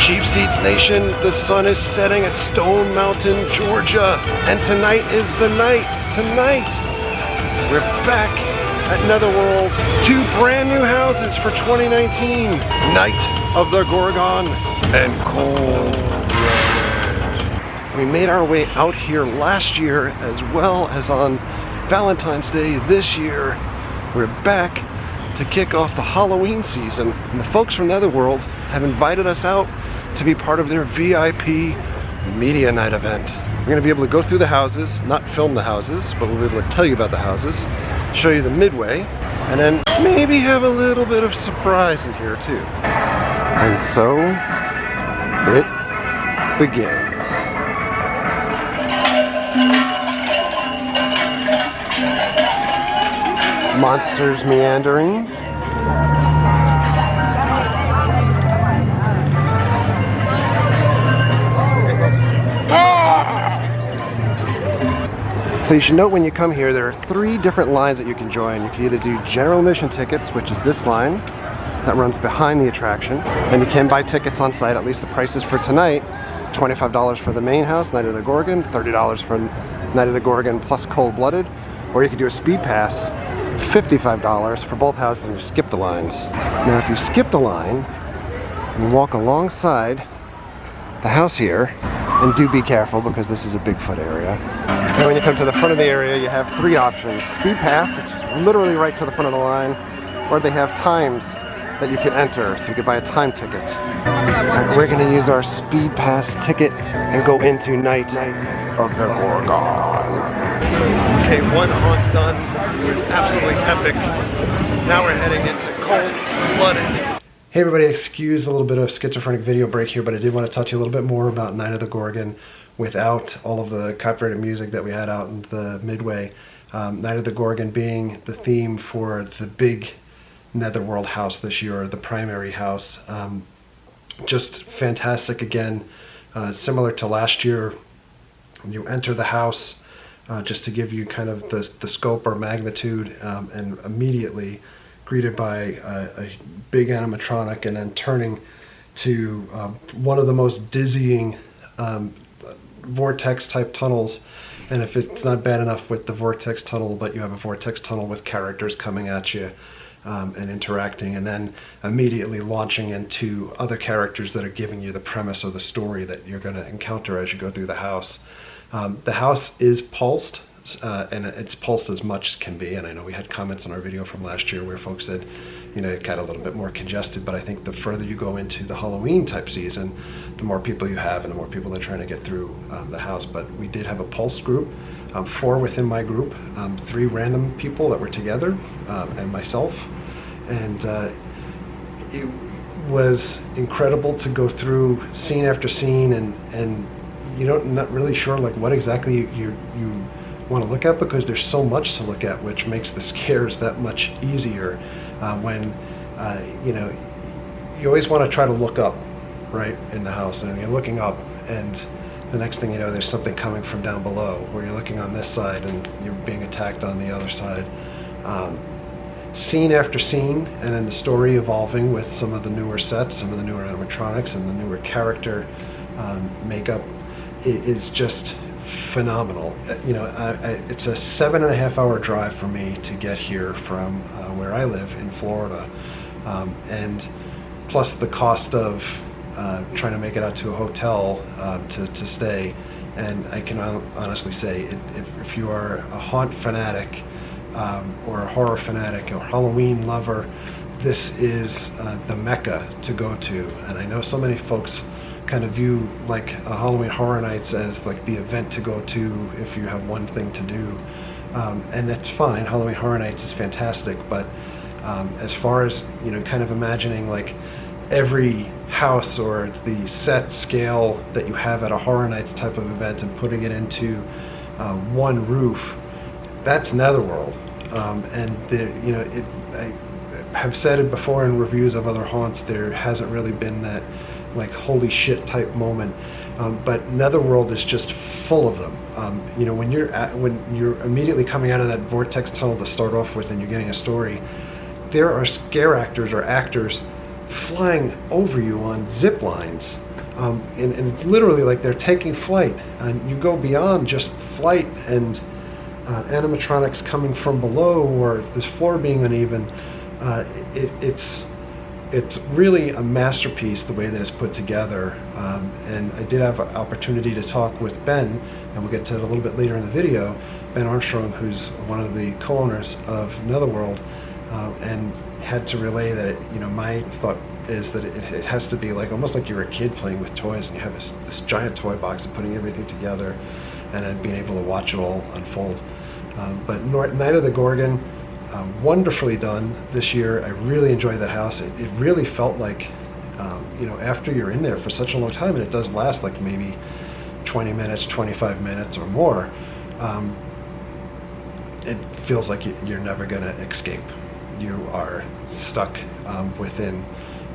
Cheap Seats Nation, the sun is setting at Stone Mountain, Georgia, and tonight is the night. Tonight, we're back at Netherworld. 2 brand new houses for 2019. Night of the Gorgon and Cold Blooded. We made our way out here last year as well as on Valentine's Day this year. We're back to kick off the Halloween season, and the folks from Netherworld have invited us out to be part of their VIP media night event. We're going to be able to go through the houses, not film the houses, but we'll be able to tell you about the houses, show you the Midway, and then maybe have a little bit of surprise in here too. And so it begins. Monsters meandering. So you should note when you come here, there are 3 different lines that you can join. You can either do general admission tickets, which is this line that runs behind the attraction, and you can buy tickets on site. At least the prices for tonight: $25 for the main house, Night of the Gorgon, $30 for Night of the Gorgon plus Cold Blooded, or you could do a speed pass, $55 for both houses, and you skip the lines. Now if you skip the line and you walk alongside the house here, and do be careful because this is a Bigfoot area. And when you come to the front of the area, you have 3 options. Speed pass, it's literally right to the front of the line, or they have times that you can enter, so you can buy a time ticket. Right, we're gonna use our speed pass ticket and go into Night of the Gorgon. Okay, 1 haunt done. It was absolutely epic. Now we're heading into Cold Blooded. Hey everybody, excuse a little bit of schizophrenic video break here, but I did want to talk to you a little bit more about Night of the Gorgon without all of the copyrighted music that we had out in the Midway. Night of the Gorgon being the theme for the big Netherworld house this year, the primary house. Just fantastic again, similar to last year. When you enter the house, just to give you kind of the scope or magnitude, and immediately greeted by a big animatronic, and then turning to one of the most dizzying vortex type tunnels. And if it's not bad enough with the vortex tunnel, but you have a vortex tunnel with characters coming at you and interacting, and then immediately launching into other characters that are giving you the premise or the story that you're going to encounter as you go through the house. The house is pulsed. And it's pulsed as much as can be, and I know we had comments on our video from last year where folks said, you know, it got a little bit more congested, but I think the further you go into the Halloween type season, the more people you have and the more people that are trying to get through the house. But we did have a pulsed group, 4 within my group, 3 random people that were together, and myself, and it was incredible to go through scene after scene, and you know, not really sure like what exactly you want to look at, because there's so much to look at, which makes the scares that much easier. When you know, you always want to try to look up right in the house, and you're looking up, and the next thing you know, there's something coming from down below, where you're looking on this side and you're being attacked on the other side. Scene after scene, and then the story evolving with some of the newer sets, some of the newer animatronics, and the newer character makeup is just phenomenal. You know, it's a 7.5 hour drive for me to get here from where I live in Florida, and plus the cost of trying to make it out to a hotel to stay. And I can honestly say, if you are a haunt fanatic or a horror fanatic or Halloween lover, this is the Mecca to go to. And I know so many folks kind of view like Halloween Horror Nights as like the event to go to if you have one thing to do, and that's fine. Halloween Horror Nights is fantastic, but as far as, you know, kind of imagining like every house or the set scale that you have at a Horror Nights type of event and putting it into one roof, that's Netherworld. And you know, I have said it before in reviews of other haunts, there hasn't really been that like holy shit type moment, but Netherworld is just full of them. You know, when you're immediately coming out of that vortex tunnel to start off with, and you're getting a story, there are scare actors or actors flying over you on zip lines And it's literally like they're taking flight, and you go beyond just flight and animatronics coming from below, or this floor being uneven. It's really a masterpiece the way that it's put together. And I did have an opportunity to talk with Ben, and we'll get to it a little bit later in the video. Ben Armstrong, who's one of the co-owners of Netherworld, and had to relay that my thought is that it has to be like almost like you're a kid playing with toys, and you have this giant toy box and putting everything together, and then being able to watch it all unfold. But Night of the Gorgon, wonderfully done this year. I really enjoyed that house. It really felt like, after you're in there for such a long time, and it does last like maybe 20 minutes, 25 minutes or more, it feels like you're never going to escape. You are stuck within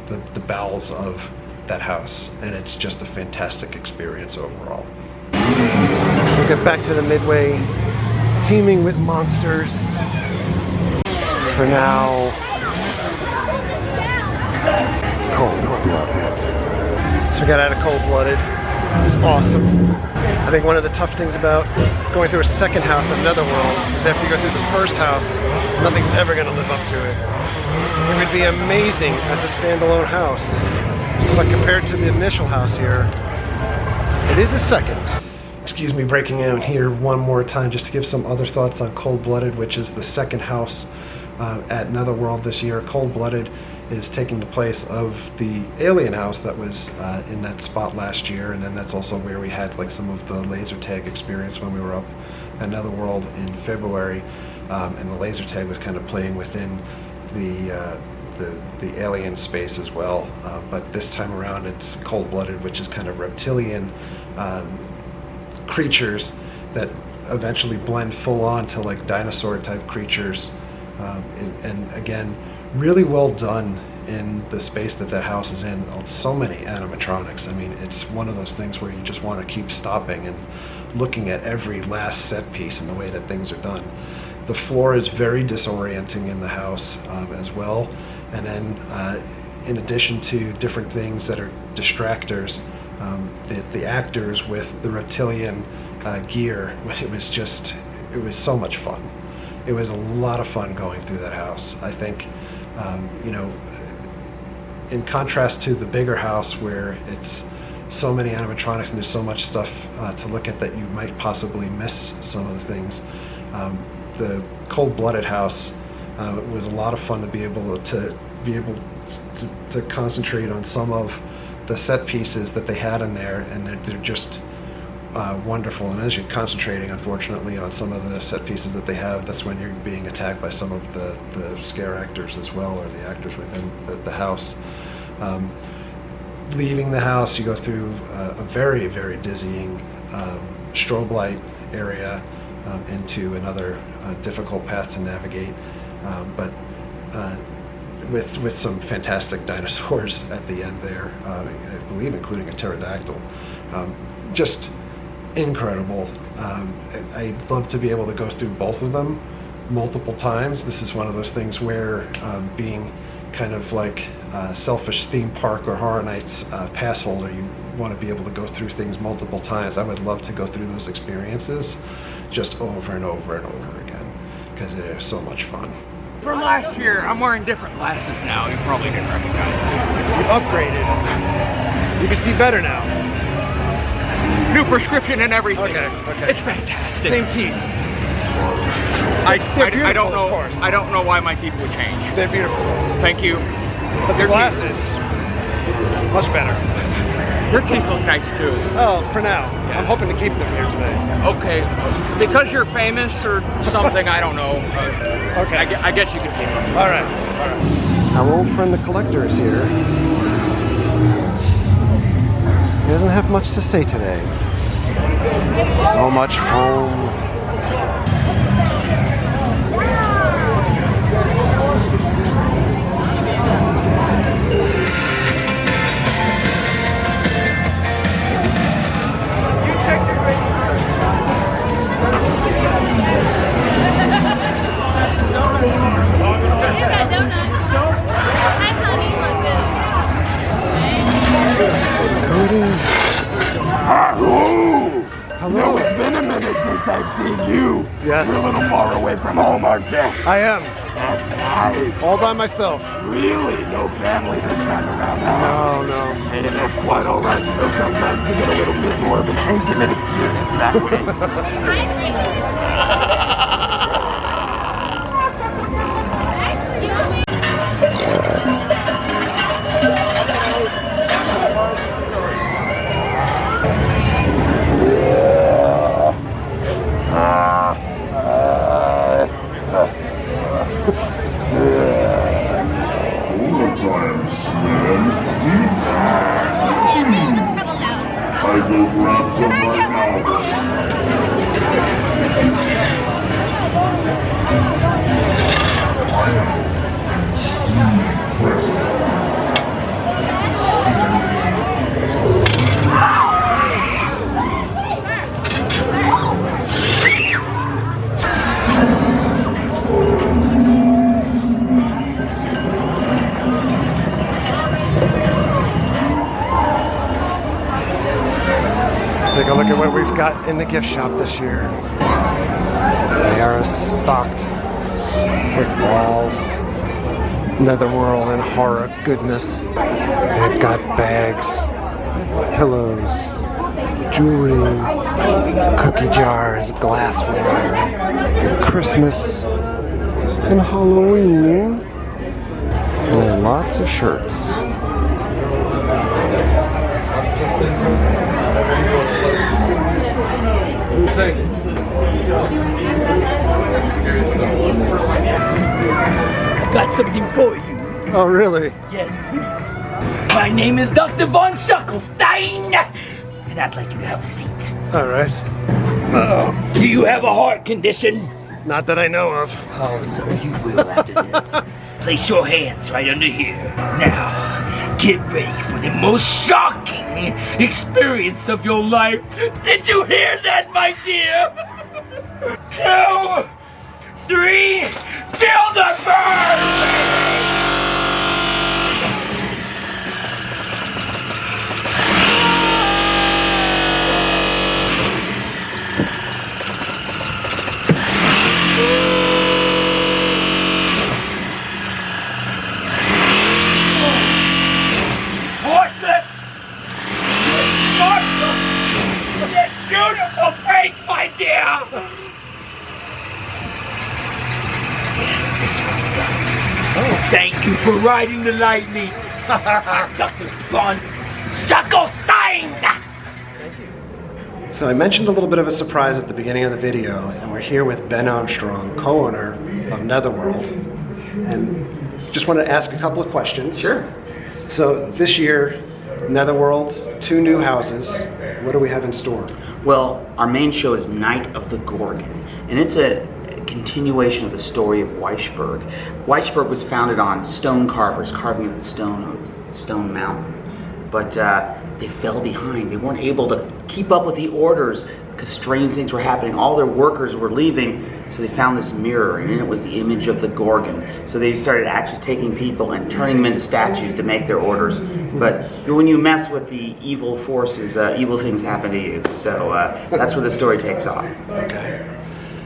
the bowels of that house, and it's just a fantastic experience overall. We'll get back to the Midway, teeming with monsters. For now, Cold Blooded. So we got out of Cold Blooded. It was awesome. I think one of the tough things about going through a second house at Netherworld is after you go through the first house, nothing's ever going to live up to it. It would be amazing as a standalone house, but compared to the initial house here, it is a second. Excuse me breaking in here one more time just to give some other thoughts on Cold Blooded, which is the second house at Netherworld this year. Cold Blooded is taking the place of the alien house that was in that spot last year, and then that's also where we had like some of the laser tag experience when we were up at Netherworld in February, and the laser tag was kind of playing within the alien space as well. But this time around it's Cold Blooded, which is kind of reptilian creatures that eventually blend full on to like dinosaur type creatures, and again, really well done in the space that house is in. So many animatronics. I mean, it's one of those things where you just want to keep stopping and looking at every last set piece and the way that things are done. The floor is very disorienting in the house as well, and then in addition to different things that are distractors, the actors with the reptilian gear, it was so much fun. It was a lot of fun going through that house. I think, in contrast to the bigger house where it's so many animatronics and there's so much stuff to look at that you might possibly miss some of the things, the Cold Blooded house was a lot of fun to be able to concentrate on some of the set pieces that they had in there, and they're just wonderful. And as you're concentrating, unfortunately, on some of the set pieces that they have, that's when you're being attacked by some of the scare actors as well, or the actors within the house. Leaving the house, you go through a very, very dizzying strobe light area into another difficult path to navigate, but with some fantastic dinosaurs at the end there, I believe including a pterodactyl. Just incredible. I'd love to be able to go through both of them multiple times. This is one of those things where being kind of like selfish theme park or Horror Nights pass holder, you want to be able to go through things multiple times. I would love to go through those experiences just over and over and over again, because it is so much fun. From last year, I'm wearing different glasses now. You probably didn't recognize me. You've upgraded. You can see better now. New prescription and everything. Okay. It's fantastic. Same teeth. I don't know. I don't know why my teeth would change. They're beautiful. Thank you. But the glasses, much better. Your teeth look nice too. Oh, for now. Yeah. I'm hoping to keep them here today. Okay. Because you're famous or something, I don't know. Okay. I guess you can keep them. All right. Our old friend the collector is here. He doesn't have much to say today. So much foam. It is since I've seen you. Yes. You're a little far away from home, aren't you? I am. That's nice. All by myself. Really? No family this time around, huh? No. Hey, that's quite all right. You know, sometimes you get a little bit more of an intimate experience that way. I go grab some right now. Let's take a look at what we've got in the gift shop this year. They are stocked with all Netherworld and horror goodness. They've got bags, pillows, jewelry, cookie jars, glassware, Christmas, and Halloween, and lots of shirts. I got something for you. Oh, really? Yes, please. My name is Dr. Von Schuckelstein, and I'd like you to have a seat. All right. Do you have a heart condition? Not that I know of. Oh, so you will after this. Place your hands right under here. Now, get ready for the most shocking experience of your life. Did you hear that, my dear? 2, 3, feel the burn! This beautiful fake, my dear! Yes, this one's done. Oh. Thank you for riding the lightning, Dr. Von Schuckelstein! So I mentioned a little bit of a surprise at the beginning of the video, and we're here with Ben Armstrong, co-owner of Netherworld, and just want to ask a couple of questions. Sure. So this year, Netherworld, 2 new houses. What do we have in store? Well, our main show is Night of the Gorgon, and it's a continuation of the story of Weisberg. Weisberg was founded on stone carvers carving of the stone on Stone Mountain, but they fell behind. They weren't able to keep up with the orders because strange things were happening. All their workers were leaving, so they found this mirror, and in it was the image of the Gorgon. So they started actually taking people and turning them into statues to make their orders. But when you mess with the evil forces, evil things happen to you. So that's where the story takes off. Okay.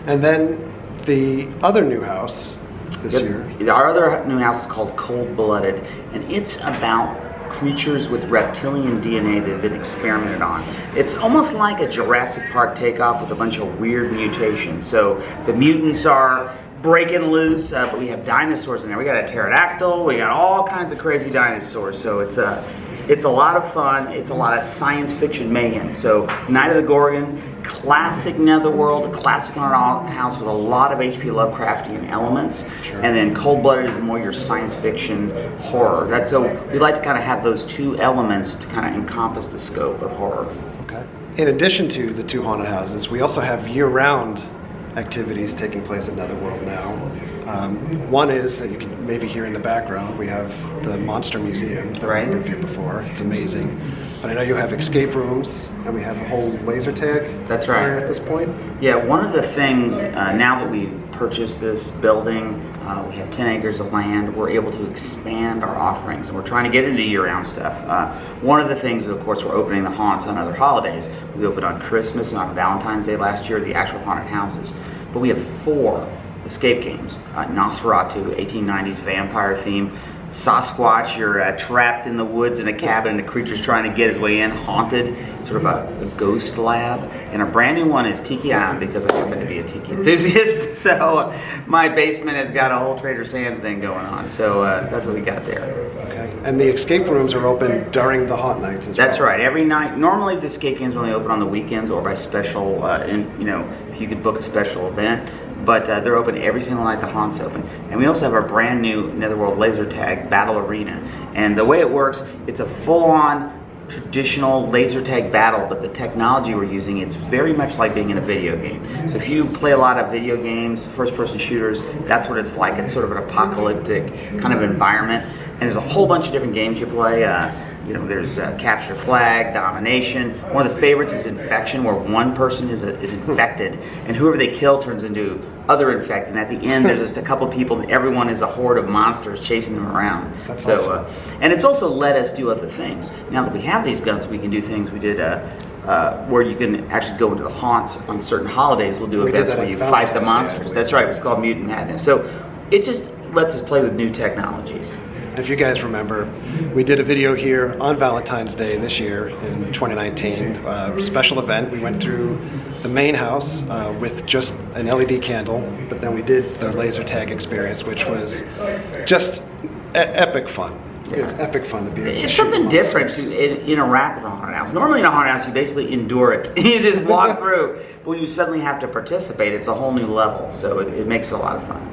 And then the other new house this year. Our other new house is called Cold Blooded, and it's about creatures with reptilian DNA that have been experimented on. It's almost like a Jurassic Park takeoff with a bunch of weird mutations. So the mutants are breaking loose, but we have dinosaurs in there. We got a pterodactyl, we got all kinds of crazy dinosaurs. So it's a lot of fun. It's a lot of science fiction mayhem. So Night of the Gorgon, classic Netherworld, a classic haunted house with a lot of H.P. Lovecraftian elements. Sure. And then Cold Blooded is more your science fiction horror. That's so we like to kind of have those 2 elements to kind of encompass the scope of horror. Okay. In addition to the 2 haunted houses, we also have year-round activities taking place at Netherworld now. One is that you can maybe hear in the background, we have the Monster Museum that Right. we've been through before. It's amazing. But I know you have escape rooms, and we have a whole laser tag. That's right. At this point. Yeah, one of the things, now that we've purchased this building, we have 10 acres of land, we're able to expand our offerings, and we're trying to get into year-round stuff. One of the things is, of course, we're opening the haunts on other holidays. We opened on Christmas and on Valentine's Day last year, the actual haunted houses. But we have 4 escape games. Nosferatu, 1890s vampire theme. Sasquatch, you're trapped in the woods in a cabin and the creature's trying to get his way in. Haunted, sort of a ghost lab. And a brand new one is Tiki Island, because I happen to be a tiki enthusiast. So my basement has got a whole Trader Sam's thing going on. So that's what we got there. Okay. And the escape rooms are open during the haunt nights as well? That's right. Every night. Normally the escape games only open on the weekends or by special, if you could book a special event. But they're open every single night the haunt's open. And we also have our brand new Netherworld laser tag battle arena. And the way it works, it's a full-on traditional laser tag battle, but the technology we're using, it's very much like being in a video game. So if you play a lot of video games, first-person shooters, that's what it's like. It's sort of an apocalyptic kind of environment. And there's a whole bunch of different games you play. There's capture flag, domination. One of the favorites is infection, where one person is infected, and whoever they kill turns into other infected. And at the end, there's just a couple people, and everyone is a horde of monsters chasing them around. That's awesome. And it's also let us do other things. Now that we have these guns, we can do things. We did where you can actually go into the haunts on certain holidays. We'll do events where you fight the monsters. That's right. It's called Mutant Madness. So it just lets us play with new technologies. If you guys remember, we did a video here on Valentine's Day this year in 2019, special event. We went through the main house with just an LED candle, but then we did the laser tag experience, which was just epic fun. Yeah. It's epic fun to be able to It's shoot something monsters. different to interact with a haunted house. Normally in a haunted house, you basically endure it. You just walk through. But when you suddenly have to participate, it's a whole new level. So it makes it a lot of fun.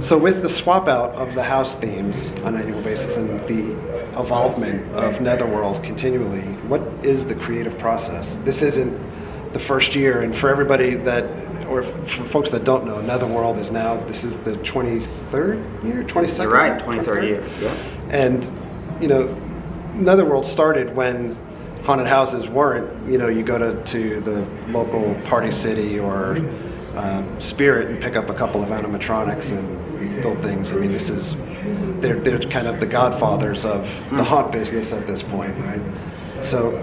So with the swap out of the house themes on an annual basis and the evolvement of Netherworld continually, what is the creative process? This isn't the first year, and for everybody that, or for folks that don't know, Netherworld is now, this is the 23rd year, 22nd? You're right, 23rd year, yeah. And, Netherworld started when haunted houses weren't, you go to the local Party City or Spirit and pick up a couple of animatronics and build things. I mean, they're kind of the godfathers of the haunt business at this point, right? So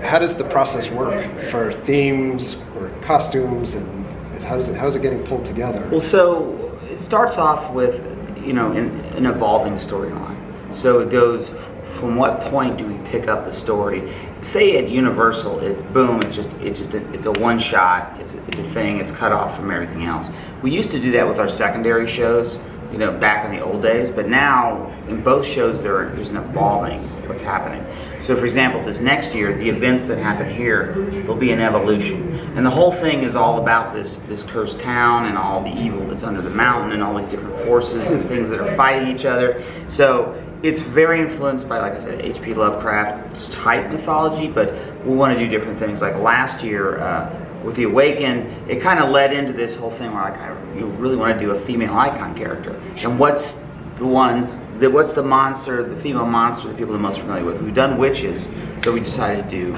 how does the process work for themes or costumes, and how is it getting pulled together? Well, so it starts off with, an evolving storyline. So it goes, from what point do we pick up the story? Say at Universal, it's a one shot. It's a thing. It's cut off from everything else. We used to do that with our secondary shows, back in the old days. But now in both shows there's an evolving what's happening. So for example, this next year, the events that happen here will be an evolution, and the whole thing is all about this cursed town and all the evil that's under the mountain and all these different forces and things that are fighting each other. So it's very influenced by, like I said, H.P. Lovecraft type mythology, but we want to do different things. Like last year with The Awakened, it kind of led into this whole thing where you really want to do a female icon character. And what's the monster, the female monster that people are most familiar with? We've done witches, so we decided to do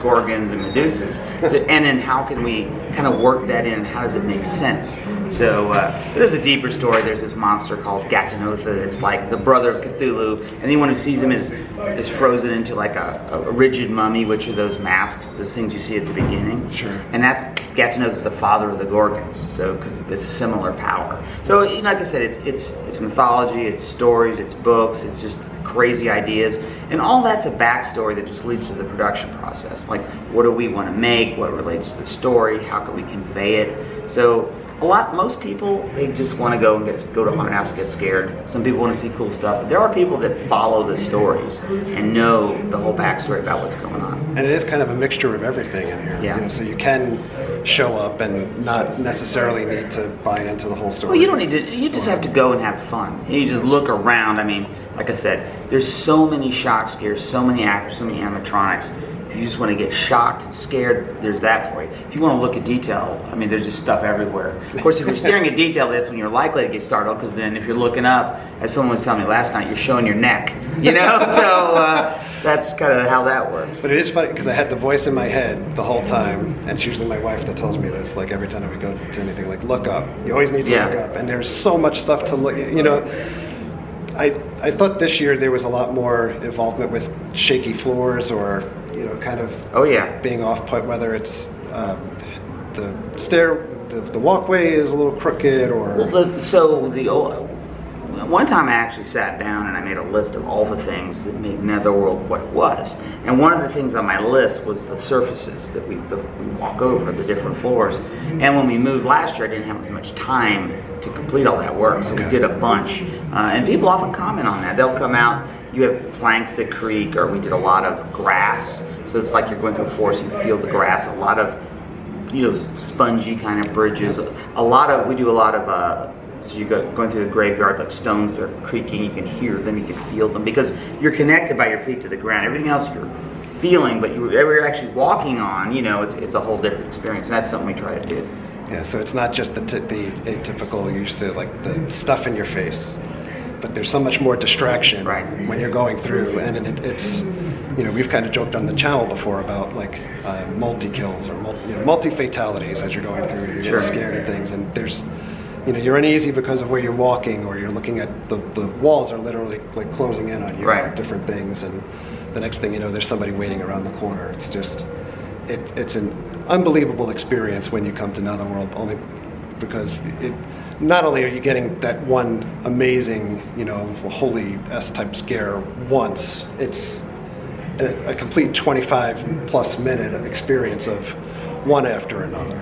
Gorgons and Medusas. And then how can we kind of work that in? How does it make sense? So there's a deeper story. There's this monster called Gatanotha. It's like the brother of Cthulhu. And anyone who sees him is frozen into like a rigid mummy, which are those masks, those things you see at the beginning. Sure. And that's Gatanotha's the father of the Gorgons. So because it's a similar power. So like I said, it's mythology, it's stories, it's books, it's just crazy ideas, and all that's a backstory that just leads to the production process. Like, what do we want to make? What relates to the story? How can we convey it? So most people, they just want to go to haunted house and get scared. Some people want to see cool stuff, but there are people that follow the stories and know the whole backstory about what's going on. And it is kind of a mixture of everything in here. Yeah. So you can show up and not necessarily need to buy into the whole story. Well, you don't need to. You just have to go and have fun. You just look around. I mean, like I said, There's so many shock scares, so many actors, so many animatronics. If you just want to get shocked and scared, there's that for you. If you want to look at detail, I mean, there's just stuff everywhere. Of course, if you're staring at detail, that's when you're likely to get startled, because then if you're looking up, as someone was telling me last night, you're showing your neck, you know? So that's kind of how that works. But it is funny because I had the voice in my head the whole time, and it's usually my wife that tells me this, like every time we go to anything, like look up. You always need to look up, and there's so much stuff to look, you know. I thought this year there was a lot more involvement with shaky floors, or you know, kind of being off-put, whether it's the the walkway is a little crooked, or one time I actually sat down and I made a list of all the things that made Netherworld what it was. And one of the things on my list was the surfaces that we walk over, the different floors. And when we moved last year, I didn't have as much time to complete all that work, so we did a bunch. And people often comment on that. They'll come out, you have planks that creak, or we did a lot of grass. So it's like you're going through a forest, you feel the grass, a lot of, you know, spongy kind of bridges. We do a lot of, so you go going through the graveyard, like stones that are creaking, you can hear them, you can feel them, because you're connected by your feet to the ground. Everything else you're feeling, but you're actually walking on, you know, it's a whole different experience, and that's something we try to do. Yeah, so it's not just the atypical, you used to, like the stuff in your face, but there's so much more distraction when you're going through, and it's, you know, we've kind of joked on the channel before about like multi-kills or multi-fatalities as you're going through, you're getting scared of things, and there's, you know, you're uneasy because of where you're walking, or you're looking at the walls are literally like closing in on you, different things, and the next thing you know, there's somebody waiting around the corner. It's just, it's an unbelievable experience when you come to Netherworld, only because not only are you getting that one amazing, you know, holy S-type scare once, it's a complete 25 plus minute experience of one after another.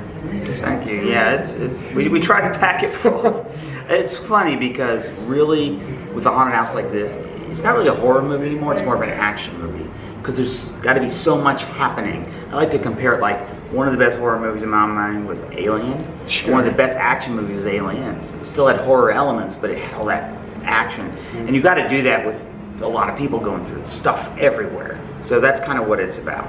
Thank you. Yeah, we try to pack it full. It's funny because really, with a haunted house like this, it's not really a horror movie anymore. It's more of an action movie, because there's got to be so much happening. I like to compare it, like one of the best horror movies in my mind was Alien. Sure. One of the best action movies was Aliens. It still had horror elements, but it had all that action. Mm-hmm. And you got to do that with a lot of people going through stuff everywhere. So that's kind of what it's about.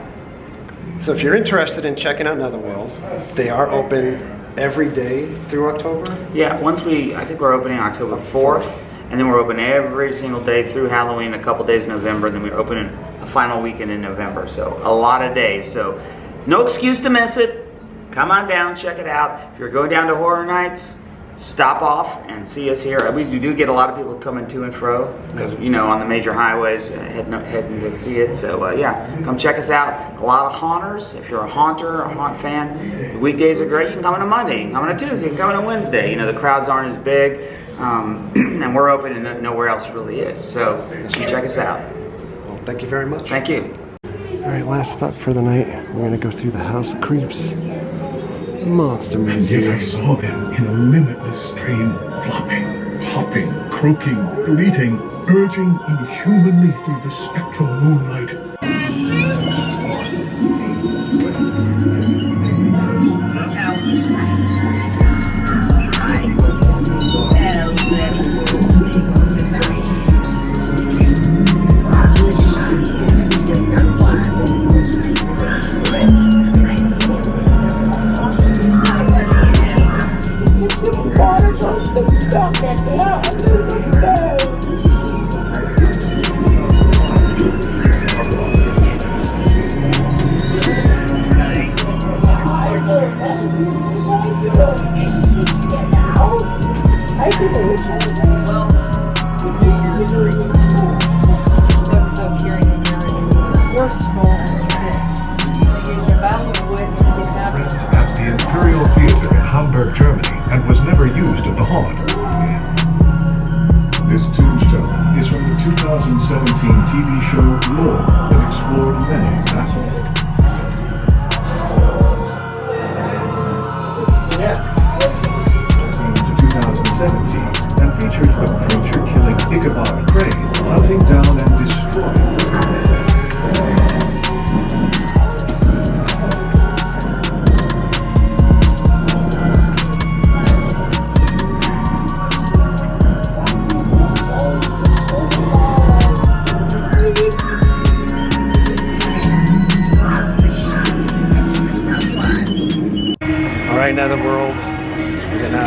So if you're interested in checking out Netherworld, they are open every day through October? Yeah, I think we're opening October 4th, and then we're open every single day through Halloween, a couple days in November, and then we're opening a final weekend in November. So a lot of days. So no excuse to miss it. Come on down, check it out. If you're going down to Horror Nights, stop off and see us here. We do get a lot of people coming to and fro, because, you know, on the major highways heading to see it. So yeah, come check us out. A lot of haunters. If you're a haunter or a haunt fan, the weekdays are great. You can come on a Monday, you can come on a Tuesday, you can come on a Wednesday. You know, the crowds aren't as big, and we're open and nowhere else really is. So check us out. Well, thank you very much. Thank you. All right, last stop for the night. We're gonna go through the House of Creeps. Monster Museum. And yet I saw them in a limitless stream, flopping, hopping, croaking, bleating, urging inhumanly through the spectral moonlight.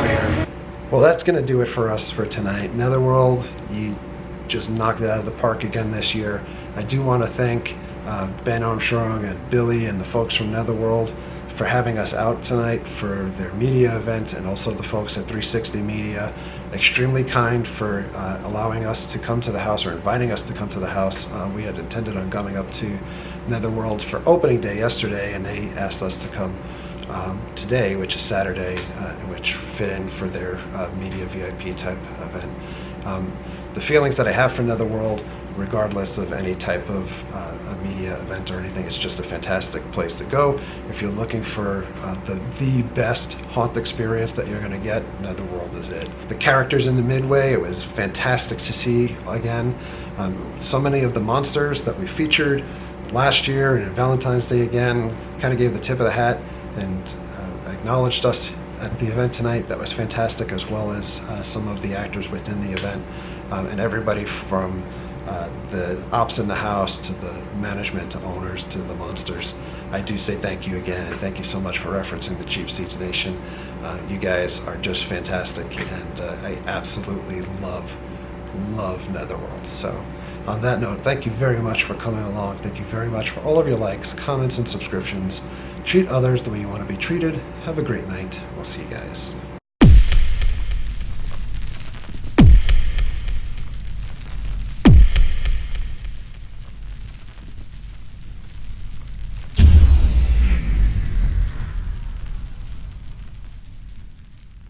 here. Well, that's going to do it for us for tonight. Netherworld, you just knocked it out of the park again this year. I do want to thank Ben Armstrong and Billy and the folks from Netherworld for having us out tonight for their media event, and also the folks at 360 Media. Extremely kind for allowing us to come to the house, or inviting us to come to the house. We had intended on coming up to Netherworld for opening day yesterday, and they asked us to come today, which is Saturday, which fit in for their media VIP type event. The feelings that I have for Netherworld, regardless of any type of a media event or anything, it's just a fantastic place to go. If you're looking for the best haunt experience that you're going to get, Netherworld is it. The characters in the Midway, it was fantastic to see again. So many of the monsters that we featured last year and Valentine's Day again kind of gave the tip of the hat and acknowledged us at the event tonight. That was fantastic, as well as some of the actors within the event, and everybody from the ops in the house to the management to owners to the monsters. I do say thank you again, and thank you so much for referencing the Cheap Seats Nation. You guys are just fantastic, and I absolutely love Netherworld. So on that note, thank you very much for coming along. Thank you very much for all of your likes, comments, and subscriptions. Treat others the way you want to be treated. Have a great night. We'll see you guys.